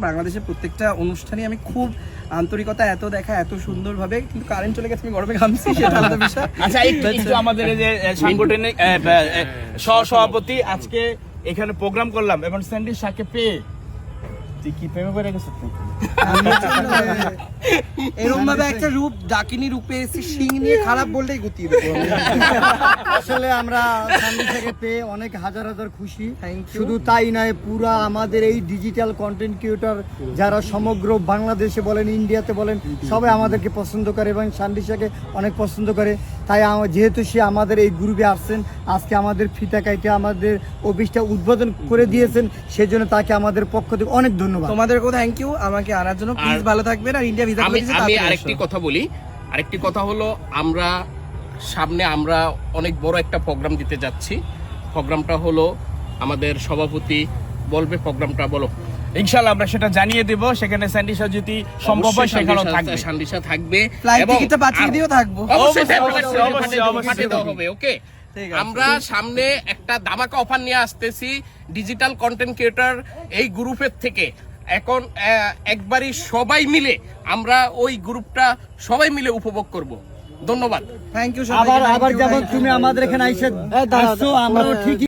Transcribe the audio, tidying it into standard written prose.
বাংলাদেশের প্রত্যেকটা অনুষ্ঠানে আমি খুব আন্তরিকতা এত দেখা এত সুন্দরভাবে, কিন্তু কারেন্ট চলে গেছে, আমি গরমে ঘামছি, সেটা আলাদা বিষয়। আচ্ছা, একটু আমাদের এই যে সাংগঠনিক সভাপতি আজকে এখানে প্রোগ্রাম করলাম এবং স্যান্ডি শাকে পেয়ে তুই কি প্রেমে পড়ে গেছিস? এরকম ভাবে একটা রূপ ডাকিনী রূপে এসে শিং নিয়ে খারাপ বললেই গুতিয়ে দেবো। আসলে আমরা সান্দিশাকে পেয়ে অনেক হাজার হাজার খুশি। Thank you. শুধু তাই নয়, পুরা আমাদের এই ডিজিটাল কন্টেন্ট ক্রিয়েটর যারা সমগ্র বাংলাদেশে বলেন, ইন্ডিয়াতে বলেন, সবাই আমাদেরকে পছন্দ করে এবং সান্দিশাকে অনেক পছন্দ করে। তাই যেহেতু সে আমাদের এই গ্রুপে আসছেন, আজকে আমাদের ফিতা কাইটে আমাদের অফিসটা উদ্বোধন করে দিয়েছেন, সেজন্য তাকে আমাদের পক্ষ থেকে অনেক ধন্যবাদ। তোমাদেরকেও থ্যাংক ইউ আমাকে আনার জন্য। প্লিজ ভালো থাকবেন, আর ইন্ডিয়া ভিসা করে দিয়েছে। আমি আরেকটি কথা বলি, আরেকটি কথা হলো আমরা সামনে অনেক বড় একটা প্রোগ্রাম দিতে যাচ্ছি। প্রোগ্রামটা হলো আমাদের সভাপতি বলবে, প্রোগ্রামটা বলো। ইনশাআল্লাহ আমরা সেটা জানিয়ে দেব। সেখানে স্যান্ডিশা যদি সম্ভব হয় সেখানেও থাকবে, সান্দিশা থাকবে, ফ্লাইট টিকিটটা পাঠিয়ে দিও, থাকবো। অবশ্যই অবশ্যই দেওয়া হবে। ওকে, আমরা সামনে একটা ধামাকা অফার নিয়ে আসতেছি ডিজিটাল কন্টেন্ট ক্রিয়েটর এই গ্রুপের থেকে। এখন একবারই সবাই মিলে আমরা ওই গ্রুপটা সবাই মিলে উপভোগ করব। ধন্যবাদ, থ্যাংক ইউ। আবার যেমন তুমি আমাদের এখানে আইসো, আমরাও ঠিকই